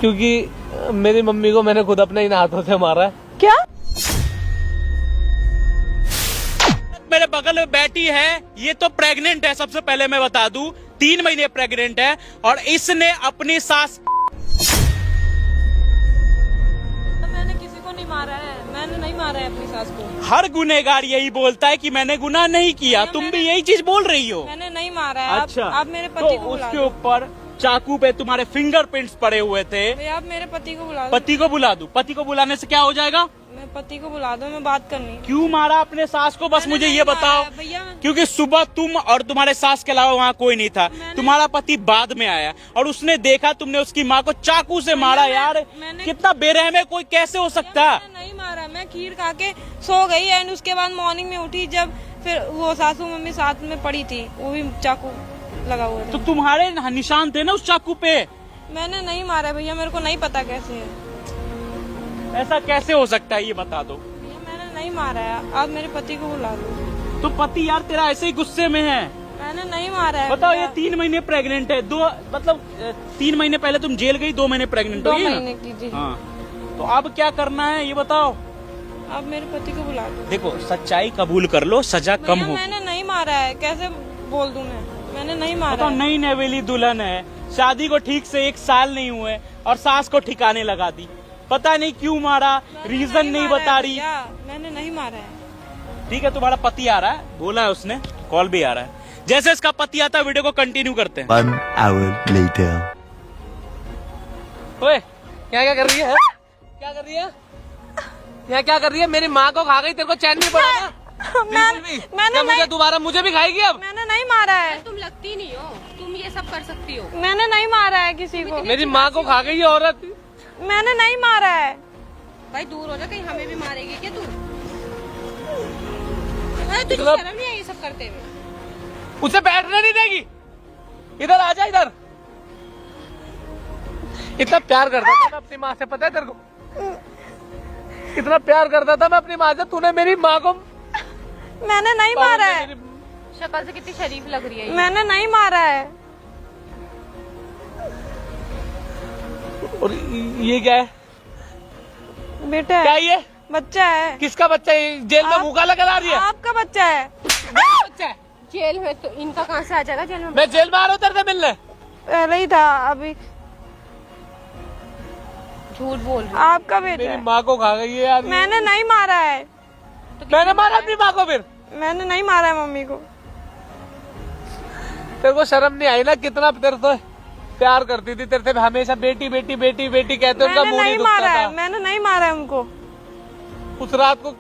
क्योंकि मेरी मम्मी को मैंने खुद अपने इन हाथों से मारा है। क्या? मेरे बगल में बैठी है, ये तो प्रेग्नेंट है। सबसे पहले मैं बता दूं, 3 महीने प्रेग्नेंट है और इसने अपनी सास। मैंने किसी को नहीं मारा है, मैंने नहीं मारा है अपनी सास को। हर गुनहगार यही बोलता है कि मैंने गुनाह नहीं किया। तुम भी यही चीज बोल रही हो। मैंने नहीं मारा है। अच्छा, आप मेरे पति तो को बुला उसके दो। ऊपर चाकू पे तुम्हारे फिंगरप्रिंट्स पड़े हुए थे। भैया आप मेरे पति को बुला दो। पति को बुला दूं? पति को बुलाने से क्या हो जाएगा? मैं पति को बुला दो, मैं बात करनी। क्यों मारा अपने सास को? बस मैंने मुझे नहीं ये मारा बताओ। है, भैया। क्योंकि सुबह तुम और तुम्हारे सास के अलावा वहाँ कोई नहीं था। तुम्हारा पति बाद में आया और उसने देखा तुमने उसकी माँ को चाकू से मारा। यार कितना बेरहम है कोई, कैसे हो सकता? मैंने नहीं मारा, मैं खीर खा के सो गई एंड उसके बाद मॉर्निंग में उठी जब फिर वो सासू मम्मी साथ में पड़ी थी, वो भी चाकू लगा हुआ तो था। तुम्हारे निशान थे ना उस चाकू पे। मैंने नहीं मारा है भैया, मेरे को नहीं पता कैसे है। ऐसा कैसे हो सकता है ये बता दो। भैया मैंने नहीं मारा है, आप मेरे पति को बुला दो। तो पति यार तेरा ऐसे ही गुस्से में है। मैंने नहीं मारा है। बताओ, ये भैया। 3 महीने प्रेग्नेंट है। 3 महीने पहले तुम जेल गई, 2 महीने प्रेग्नेंट 2 हुई है ना? महीने की थी। हाँ, तो अब क्या करना है ये बताओ। आप मेरे पति को बुला दो। देखो, सच्चाई कबूल कर लो, सजा कम भैया हो। मैंने नहीं मारा है, कैसे बोल दूं मैंने नहीं मारा बताओ, है। नई नवेली दुल्हन है, शादी को ठीक से 1 साल नहीं हुए और सास को ठिकाने लगा दी। पता नहीं क्यों मारा, रीजन नहीं मारा बता है रही। भैया, मैंने नहीं मारा है। ठीक है, तुम्हारा पति आ रहा है, बोला है उसने, कॉल भी आ रहा है। जैसे इसका पति आता है वीडियो को कंटिन्यू करते हैं। 1 hour later. ओए, क्या कर रही है? क्या कर रही है? यहाँ क्या कर रही है? मेरी माँ को खा गई, तेरे को चैन नहीं पड़ा ना? बिल्कुल भी। मैंने क्या मुझे नहीं- दोबारा मुझे भी खाएगी अब? मैंने नहीं मारा है। तुम लगती नहीं हो, तुम ये सब कर सकती हो। मैंने नहीं मारा है किसी को। मेरी माँ को खा गई ये औरत। मैंने नहीं मारा है। भाई दूर हो जा, कहीं हमें भी मारेगी क्या तू? अरे तुझे मतलब- शर्म नहीं आई ये सब करते हुए? उसे बैठने नहीं देगी। इधर आ जा, इधर। इतना प्यार करता था मैं अपनी माँ से, पता है तेरे को? इतना प्यार करता था मैं अपनी माँ से, तूने मेरी माँ को। मैंने नहीं मारा है। शक्ल से कितनी शरीफ लग रही है ये। मैंने नहीं मारा है। और ये क्या है? बेटा क्या है, ये? बच्चा है। किसका बच्चा है? जेल में मुँह काला करा रही है? आपका बच्चा है। बच्चा है। जेल में तो इनका कहाँ से आ जाएगा जेल में? मैं जेल में आ रहा हूँ तेरे से मिलने। पहले ही था, अभी झूठ बोल रही आपका बेटा मेरी है। माँ को खा गई है यार। मैंने नहीं मारा है। मैंने मारा अपनी माँ को फिर? मैंने नहीं मारा है मम्मी को। तेरे को शर्म नहीं आई ना? कितना तेरे से प्यार करती थी, तेरे से हमेशा बेटी बेटी बेटी बेटी कहते उनका मैंने मुंह नहीं नहीं मारा दुखता है। था। मैंने नहीं मारा है उनको। उस रात को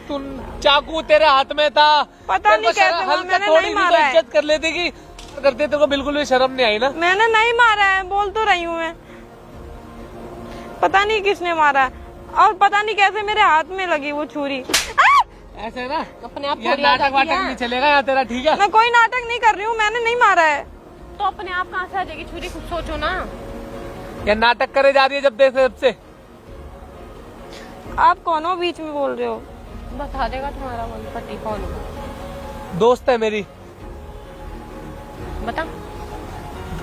तू चाकू तेरे हाथ में था। पता तेरे को नहीं कैसे शर्म- हुआ, हल्का मैंने थोड़ी नहीं भी तो मारा है। इज्जत कर लेती कि करते, तेरे को बिल्कुल भी शर्म नहीं आई ना? मैंने नहीं मारा है, बोल तो रही हूँ मैं। पता नहीं किसने मारा है और पता नहीं कैसे मेरे हाथ में लगी वो छुरी। ऐसे ना अपने आप ये थोड़ी आ नाटक जाती वाटक है। नहीं चलेगा यहाँ तेरा, ठीक है? मैं कोई नाटक नहीं कर रही हूँ, मैंने नहीं मारा है। तो अपने आप कहाँ से आ जाएगी छुरी? कुछ सोचो ना। ये नाटक करे जा रही है जब जब से। आप कौन हो बीच में बोल रहे हो? बता देगा तुम्हारा मन पति कौन हो। दोस्त है मेरी। बता।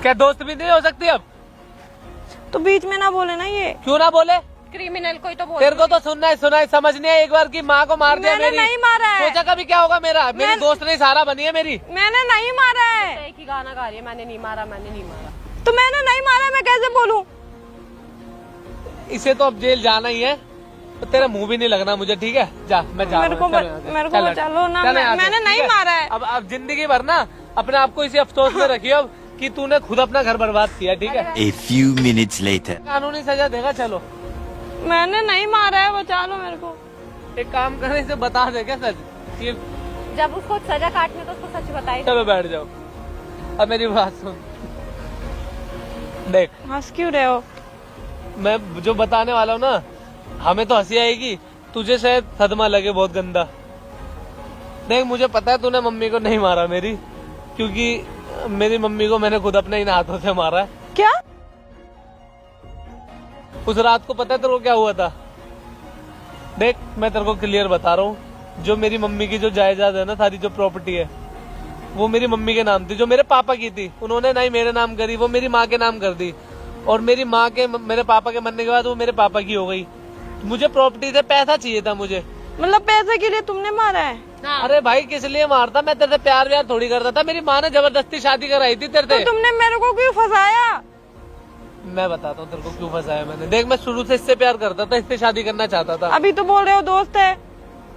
क्या दोस्त भी नहीं हो सकती अब? तो बीच में ना बोले ना ये। क्यों ना बोले? क्रिमिनल कोई तो बोल। तेरे को तो सुनना है समझ नहीं है एक बार की माँ को मार दिया मैंने मेरी। नहीं मारा है। सोचा कभी क्या होगा मेरा? मेरी दोस्त नहीं सहारा बनी है मेरी। मैंने नहीं मारा है। एक ही गाना गा रही है, मैंने नहीं मारा, मैंने नहीं मारा। तो मैंने नहीं मारा है, मैं कैसे बोलूं? इसे तो अब जेल जाना ही है। तो तेरा मुंह भी नहीं लगना मुझे, ठीक है? जा, मैं जा मेरे रहा हूँ, को चल यहाँ से। मेरे को चल, बचा लो ना। चल यहाँ से, मैंने ठीक नहीं मारा है। अब जिंदगी भर ना अपने आप को इसी अफसोस में रखिए अब कि तूने खुद अपना घर बर्बाद किया, ठीक है? A few minutes later. कानूनी सजा देगा। चलो मैंने नहीं मारा है, बचा लो मेरे को। एक काम करने से बता दे क्या सच? ये जब उसको सजा काटने तो उसको सच बताई। चलो बैठ जाओ। अब मेरी बात सुन, देख हंस क्यों रहे हो? मैं जो बताने वाला हूँ ना, हमें तो हंसी आएगी, तुझे शायद सदमा लगे बहुत गंदा। देख मुझे पता है तूने मम्मी को नहीं मारा मेरी, क्योंकि मेरी मम्मी को मैंने खुद अपने इन हाथों से मारा है। क्या? उस रात को पता है तेरे को क्या हुआ था? देख मैं तेरे को क्लियर बता रहा हूँ, जो मेरी मम्मी की जो जायदाद है ना, सारी जो प्रॉपर्टी है, वो मेरी मम्मी के नाम थी। जो मेरे पापा की थी उन्होंने ना ही मेरे नाम करी, वो मेरी माँ के नाम कर दी। और मेरी माँ के मेरे पापा के मरने के बाद वो मेरे पापा की हो गई। मुझे प्रॉपर्टी से पैसा चाहिए था मुझे। मतलब पैसे के लिए तुमने मारा है? अरे भाई किस लिए मारता, मैं तेरे से प्यार व्यार थोड़ी करता था। मेरी माँ ने जबरदस्ती शादी कराई थी तेरे तो से। तुमने मेरे को क्यों फंसाया? मैं बताता हूँ तेरे को क्यों फंसाया मैंने। देख मैं शुरू से इससे प्यार करता था, इससे शादी करना चाहता था। अभी तो बोल रहे हो दोस्त है।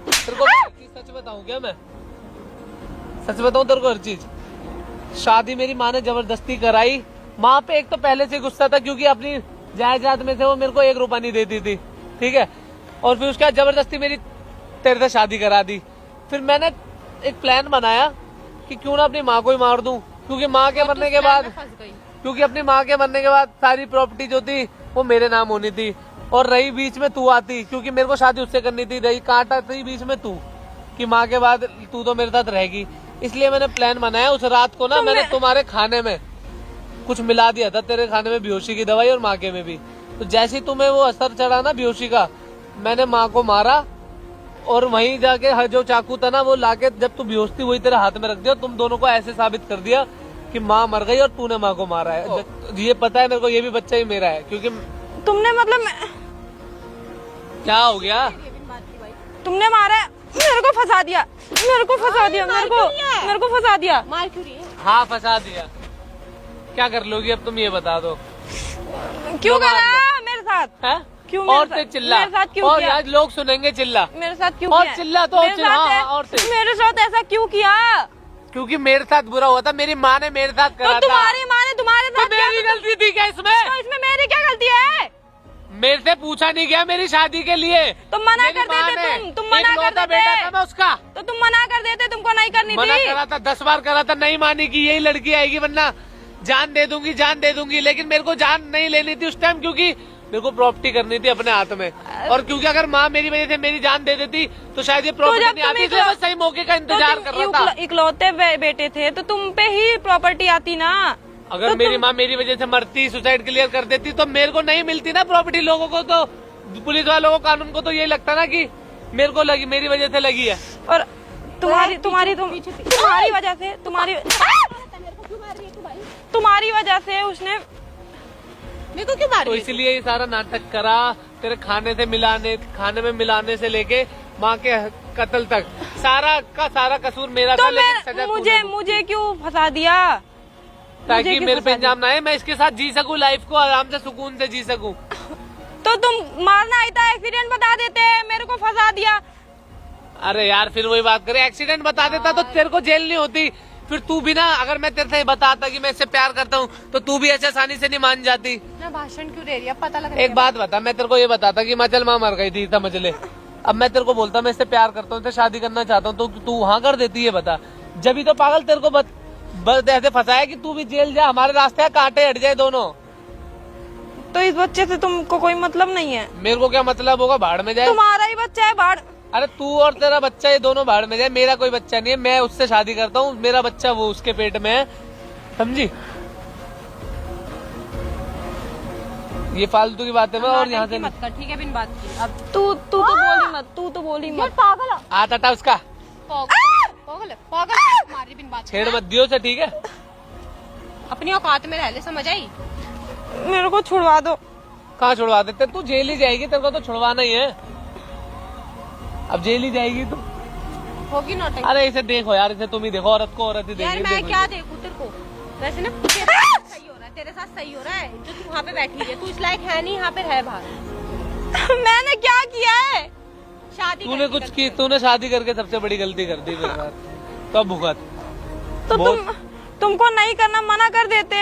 तेरे को हर चीज सच बताऊं क्या मैं? सच बताऊं तेरे को हर चीज। शादी मेरी माँ ने जबरदस्ती कराई। माँ पे एक तो पहले से गुस्सा था क्योंकि अपनी जायदाद में से वो मेरे को 1 रुपया नहीं देती थी, ठीक है। और फिर उसके बाद जबरदस्ती मेरी तेरे से शादी करा दी। फिर मैंने एक प्लान बनाया कि क्यों ना अपनी माँ को ही मार दूं, क्योंकि माँ के मरने के बाद क्योंकि अपनी माँ के मरने के बाद सारी प्रॉपर्टी जो थी वो मेरे नाम होनी थी। और रही बीच में तू आती, क्योंकि मेरे को शादी उससे करनी थी, रही कांटा थी बीच में तू कि माँ के बाद तू तो मेरे साथ रहेगी। इसलिए मैंने प्लान बनाया। उस रात को ना मैंने तुम्हारे खाने में कुछ मिला दिया था, तेरे खाने में बेहोशी की दवाई और माँ के में भी। तो जैसे ही तुम्हें वो असर चढ़ा ना बेहोशी का, मैंने माँ को मारा और वहीं जाके जो चाकू था ना वो लाके जब तू बेहोश थी वही तेरे हाथ में रख दिया। तुम दोनों को ऐसे साबित कर दिया कि माँ मर गई और तूने माँ को मारा है। ये पता है मेरे को, ये भी बच्चा ही मेरा है। क्योंकि तुमने मतलब क्या हो गया? तुमने मारा है, मेरे को फंसा दिया, मेरे को फंसा दिया, मेरे को फंसा दिया। मार क्यों रही है? हाँ फंसा दिया। क्या कर लोगी अब तुम ये बता दो। क्यों करा मेरे साथ? है? क्यों और मेरे से चिल्ला, मेरे साथ क्यों और किया? आज लोग सुनेंगे चिल्ला। मेरे साथ क्यों और किया? चिल्ला तो और मेरे चिल्ला, साथ हाँ, और से। मेरे साथ ऐसा क्यों किया? क्योंकि मेरे साथ बुरा हुआ था, मेरी माँ ने मेरे साथ तो करा था। तुम्हारी माँ ने तुम्हारे तो साथ किया? मेरी गलती थी क्या इसमें? तो इसमें मेरी क्या गलती है? मेरे से पूछा नहीं गया मेरी शादी के लिए। तुम मना मेरी कर माँ देते, ने, तुम मना कर इकलौता देते। बेटा था मैं उसका। तो तुम मना कर देते, तुमको नहीं करनी मना थी। करा था, 10 बार करा था, नहीं मानी कि यही लड़की आएगी वरना जान दे दूंगी, जान दे दूंगी। लेकिन मेरे को जान नहीं लेनी थी उस टाइम, क्योंकि मेरे को प्रॉपर्टी करनी थी अपने हाथ में। और क्योंकि अगर माँ मेरी वजह से मेरी जान दे देती तो शायद ये प्रॉपर्टी जब नहीं तुम आती। इसलिए मैं सही मौके का इंतजार कर रहा था। इकलौते बेटे थे तो तुम पे ही प्रॉपर्टी आती ना। अगर मेरी माँ मेरी वजह से मरती, सुसाइड क्लियर कर देती तो मेरे को नहीं मिलती ना प्रॉपर्टी। लोगों को तो, पुलिस वालों को, कानून को तो यही लगता ना कि मेरे को लगी, मेरी वजह से लगी है। और तुम्हारी वजह से तुम्हारी वजह से उसने मेरे को क्यों मार तो रही है? इसलिए ये सारा नाटक करा। तेरे खाने में मिलाने से लेके माँ के कत्ल तक सारा का सारा कसूर मेरा था। लेकिन सजा तूने मुझे क्यों फंसा दिया? ताकि मेरे पे इंजाम ना आए, मैं इसके साथ जी सकूं, लाइफ को आराम से सुकून से जी सकूं। तो तुम मारना आई था, एक्सीडेंट बता देते, मेरे को फंसा दिया। अरे यार फिर वही बात करे, एक्सीडेंट बता देता तो तेरे को जेल नहीं होती। फिर तू भी ना, अगर मैं तेरे से बताता कि मैं इससे प्यार करता हूँ तो तू भी ऐसे आसानी से नहीं मान जाती। ना भाषण क्यों दे रही है? पता लग एक बात बता, मैं तेरे को ये बताता कि माँ चल माँ मर गई थी, समझ ले। अब मैं तेरे को बोलता मैं इससे प्यार करता हूँ, इससे शादी करना चाहता हूँ, तो तू वहाँ कर देती है बता। जब भी तो पागल तेरे को बस ऐसे फंसाया कि तू भी जेल जा, हमारे रास्ते कांटे हट जाए दोनों। तो इस बच्चे से तुमको कोई मतलब नहीं है? मेरे को क्या मतलब होगा, भाड़ में जाए। तुम्हारा ही बच्चा है, भाड़। अरे तू और तेरा बच्चा ये दोनों भाड़ में जाए, मेरा कोई बच्चा नहीं है। मैं उससे शादी करता हूँ, मेरा बच्चा वो उसके पेट में है, समझी? ये फालतू की बात है। मैं और यहाँ से मत कर, ठीक है? बिन बात की। अब तू तो बोली मत, तू तो बोली यार मत। पागल है, आता उसका पागल है, पागल है। मार रही बिन बात की। छेड़ मत दियो से, ठीक है? अपनी औकात में रह ले, समझ आई? मेरे को छुड़वा दो। कहाँ छुड़वा देते? तू जेल ही जाएगी, तेरे को तो छुड़वाना ही है। अब जेल ही जाएगी तू। होगी नौटंकी। अरे इसे देखो यार, इसे तुम ही देखो, औरत को औरत ही यार देखी। मैं क्या देखूं तेरे को? वैसे ना तेरे साथ सही हो रहा है, तेरे साथ सही हो रहा है जो तू वहाँ पे बैठी है। तू इस लायक है नहीं यहाँ पे रह बाहर। मैंने क्या किया है? शादी तूने करके कुछ करके। की, तूने शादी करके सबसे बड़ी गलती कर दी मेरे साथ। तो भुगत। तो तुमको नहीं करना मना कर देते।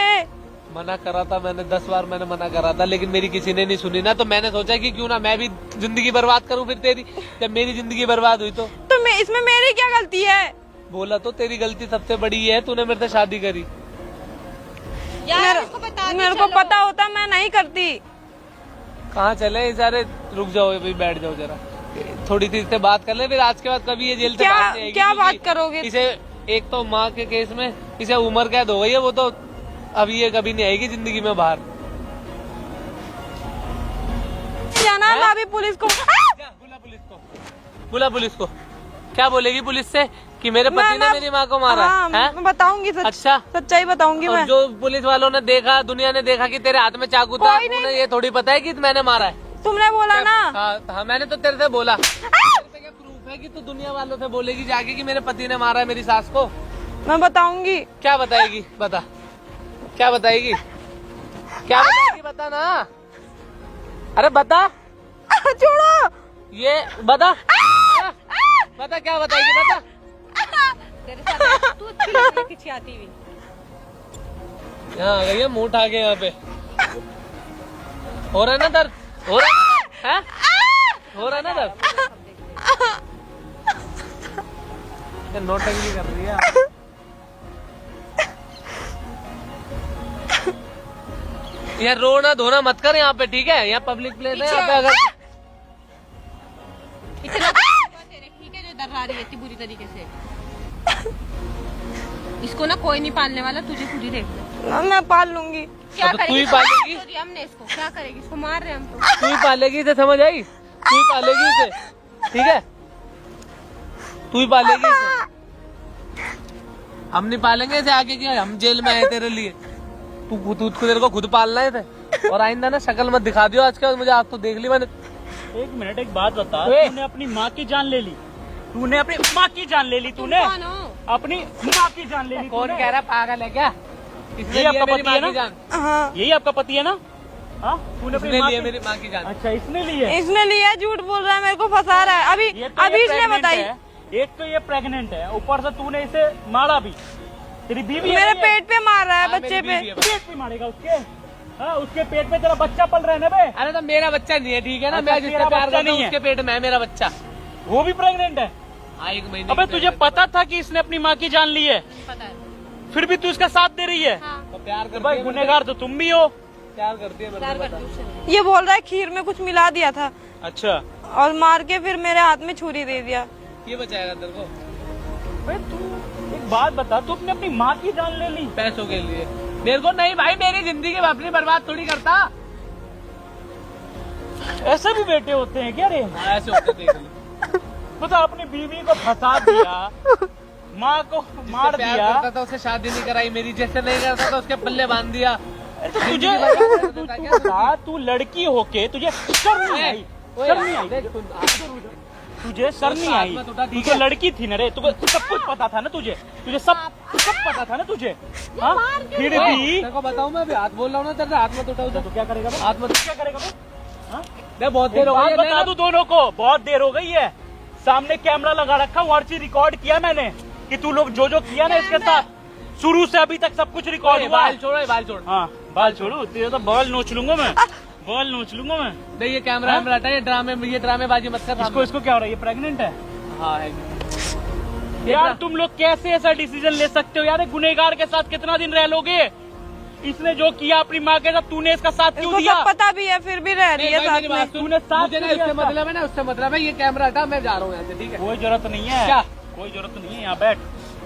मना करा था मैंने, 10 बार मैंने मना करा था, लेकिन मेरी किसी ने नहीं सुनी ना। तो मैंने सोचा कि क्यों ना मैं भी जिंदगी बर्बाद करूं फिर तेरी। जब मेरी जिंदगी बर्बाद हुई तो इसमें मेरी क्या गलती है? बोला तो तेरी गलती सबसे बड़ी है, तूने मेरे से शादी करी। यार इसको बता दे, मेरे को चलो। पता होता मैं नहीं करती। कहाँ चले सारे? रुक जाओ अभी, बैठ जाओ जरा, थोड़ी सी इससे बात कर ले। फिर आज के बाद कभी ये जेल से बाहर नहीं आएगी। क्या बात क्योंकि करोगे? इसे एक तो माँ के केस में इसे उम्र कैद हो गई है, वो तो अभी ये कभी नहीं आएगी जिंदगी में बाहर। जाना मैं अभी पुलिस को। बुला पुलिस को, बुला पुलिस को। क्या बोलेगी पुलिस से कि मेरे पति ने मेरी माँ को मारा हाँ, है? मैं बताऊंगी अच्छा। सच्चाई बताऊंगी और मैं। जो पुलिस वालों ने देखा, दुनिया ने देखा कि तेरे हाथ में चाकू था, कोई नहीं। उन्हें ये थोड़ी पता है कि मैंने मारा है। तुमने बोला ना। हाँ, मैंने तो तेरे से बोला। तेरे पे क्या प्रूफ है कि तू दुनिया वालों से बोलेगी जाके कि मेरे पति ने मारा है मेरी सास को? मैं बताऊंगी। क्या बताएगी? बता, क्या बताएगी? क्या बताएगी? बता ना। अरे बता। छोड़ो। ये बता, बता क्या बताएगी? बता। तेरे साथ तू अच्छी लग रही है खिंचाती हुई। यहाँ आ गई है, मुंह उठा के यहाँ पे। हो रहा है ना दर्द? हो रहा है? हो रहा है ना दर्द? ये नौटंकी कर रही है। यार रोना धोना मत कर यहाँ पे, ठीक है? यहाँ पब्लिक प्लेस है, यहाँ पे अगर इतना तेरे ठीक है जो डरा रही है इतनी बुरी तरीके से। इसको ना कोई नहीं पालने वाला, तुझे खुद ही देखना। मैं पाल लूंगी। क्या अब तो तू करेगी? ही पालेगी। तो हमने इसको क्या करेगी? इसको मार रहे हम तो। तू ही पालेगी इसे, समझ आई? तू ही पालेगी इसे, ठीक है? तू ही पालेगी इसे, हम नहीं पालेंगे इसे आगे। क्या हम जेल में आए तेरे लिए? तू तेरे को खुद पालना है इसे। और आइंदा ना शक्ल मत दिखा दियो आज के बाद मुझे। आज तो देख ली मैंने। एक मिनट, एक बात बता, ए! तूने अपनी माँ की जान ले ली, तूने अपनी माँ की जान ले ली, तूने कौन हो? अपनी माँ की जान ले ली। कौन तूने? कह रहा पागल है क्या? इसने ये लिया आपका मेरी पति माँ है ना? की जान। हाँ, यही आपका पति है ना? हाँ, तूने अपनी इसने माँ लिया की- मेरी माँ की जान। अच्छा, इसने ली है। इसने लिया, झूठ बोल रहा है, मेरे को फंसा रहा है। अभी ये तो अभी ये इसने pregnant बताई। है। एक तो ये प्रेग्नेंट है, ऊपर से तूने इसे मारा भी। तेरी बीवी है मेरे ना ये? पेट पे मार रहा है, हाँ, बच्चे मेरी पे। बीवी है। पेट पे मारेगा उसके? हाँ, उसके पेट में तेरा बच्चा पल रहा है ना बे? अरे तो मेरा बच्चा नहीं है, ठीक है ना? अच्छा, मैं जिससे तेरा प्यार बच्चा करता हूँ नहीं है। उसके पेट में है मेरा बच्चा। वो भी प्रेग्नेंट है? हाँ, 1 महीने अबे की तुझे pregnant पता था कि इसने अपनी माँ की जान ली है, पता है। फिर भी तू इसका साथ दे रही है? हाँ, तो प्यार तो करती भाई है मेरे गुनहगार तो तुम भी हो। से। प्यार करती है मेरे प्यार से, करती बता। हूँ उससे। ये बोल रहा है खीर में कुछ मिला दिया था अच्छा, और मार के फिर मेरे हाथ में छुरी दे दिया। ये बचाएगा तेरे को भाई तू एक बात बता, तू अपने अपनी माँ की जान ले ली? पैसों के लिए? मेरे को नहीं भाई, मेरी जिंदगी अपनी बर्बाद थोड़ी करता। ऐसे भी बेटे होते हैं क्या रे? हाँ, ऐसे होते देख ली। बता, अपनी बीवी को फंसा दिया, माँ को मार जिससे प्यार दिया। करता था उससे शादी नहीं कराई मेरी, जैसे नहीं करता था उसके पल्ले बांध दिया। तो तुझे जिंदगी बर्बाद कर देता क्या? बता, तू लड़की होके तुझे शर्म नहीं आई? ओए, शर्म नहीं आई? देख सुन, तुझे शर्म नहीं आई? हाथ मत उठा, तू ठीक तो है? लड़की थी ना रे, तुझे सब कुछ पता था ना, तुझे तुझे सब पता था ना तुझे? हाँ, फिर ओए, भी तेरे को बताऊं मैं अभी हाथ बोल रहा हूँ ना तेरे से, हाथ मत उठाओ तो क्या करेगा बे? हाथ मत। क्या करेगा बे? हाँ? देख बहुत एक देर हो बात गई बता दूं दोनों को, बहुत देर हो गई है। सामने कैमरा लगा रखा, हर चीज रिकॉर्ड किया मैंने कि तू लोग जो जो किया ना इसके साथ, शुरू से अभी तक सब कुछ रिकॉर्ड हुआ। बाल छोड़ो, ये बाल छोड़। हाँ, बाल छोड़ो, तेरे तो बाल नोच लूंगा मैं, बाल नोच लूंगा मैं। देख ये कैमरा हाँ? हटा, ये ड्रामेबाजी मत कर। इसको इसको क्या हो रहा है? ये प्रेग्नेंट है? हाँ है। यार तुम लोग कैसे ऐसा डिसीजन ले सकते हो यार? एक गुनहगार के साथ कितना दिन रह लोगे? इसने जो किया अपनी माँ के साथ, तूने इसका साथ क्यों इसको दिया? सब पता भी है, फिर भी रह रही है भाई, साथ मेरी में। बात सुन, तूने साथ मुझे ना क्यों इससे दिया? मतलब है ना, उससे मतलब है ये कैमरा हटा, मैं जा रहा हूँ यहाँ से, ठीक है? कोई जरूरत नहीं है। क्या? कोई जरूरत नहीं है, यहाँ बैठ।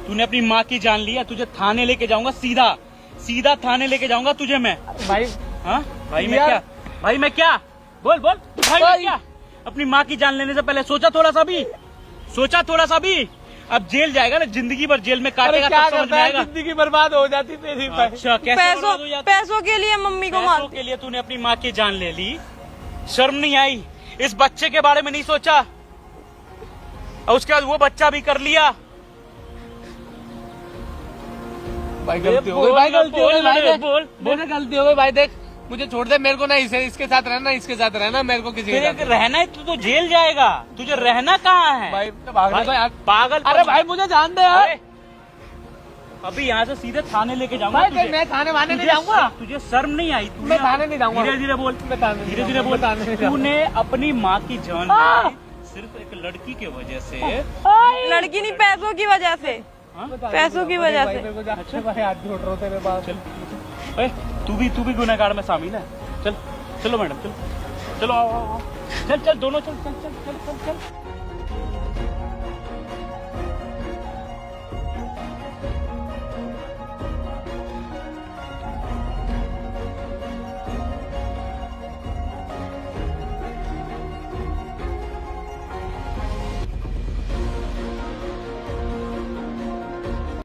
तूने अपनी माँ की जान लिया, तुझे थाने लेके जाऊंगा, सीधा सीधा थाने लेके जाऊंगा तुझे मैं। भाई हाँ भाई, मैं यार। क्या? भाई मैं क्या? बोल बोल भाई, मैं क्या? अपनी माँ की जान लेने से पहले सोचा थोड़ा सा भी? सोचा थोड़ा सा भी? अब जेल जाएगा ना, जिंदगी भर जेल में अरे काटेगा, क्या तब समझ करता में है, आएगा। जिंदगी बर्बाद हो जाती तेरी भाई। अच्छा, कैसे पैसों बर्बाद हो जाती? पैसों के लिए मम्मी को मार। पैसों के लिए तूने अपनी माँ की जान ले ली, शर्म नहीं आई? इस बच्चे के बारे में नहीं सोचा? और उसके बाद वो बच्चा भी कर लिया। भाई गलती हो गई, भाई गलती हो गई, भाई देख, मेरे गलती हो गई भाई। देख मुझे छोड़ दे, मेरे को ना इसके साथ रहना, इसके साथ रहना, मेरे को किसी के तेरे साथ नहीं। रहना है तो जेल जाएगा, तुझे रहना कहाँ है? भाई तो भागने को यार। पागल। अरे भाई मुझे जान दे यार। अरे, अभी यहाँ से सीधे थाने लेके जाऊंगा भाई तुझे। मैं थाने वाने नहीं तुझे- जाऊंगा। तुझे शर्म नहीं आई? तूने- मैं थाने नहीं जाऊंगा। धीरे धीरे बोल, मैं थाने नहीं धीरे धीरे जाऊंगा, बोल। मैं थाने नहीं जाऊंगा। तूने अपनी माँ की जान हाँ। ली सिर्फ एक लड़की की वजह से। लड़की नहीं, पैसों की वजह से। हाँ? पैसों की वजह भाई से। मेरे को जा- अच्छा भाई हाथ जोड़ रहा हूँ तेरे पास। चल, ए, तू भी गुनहगार में शामिल है। चल चलो मैडम, चलो चलो, आओ आओ आओ। चल चल दोनों, चल चल चल चल चल चल।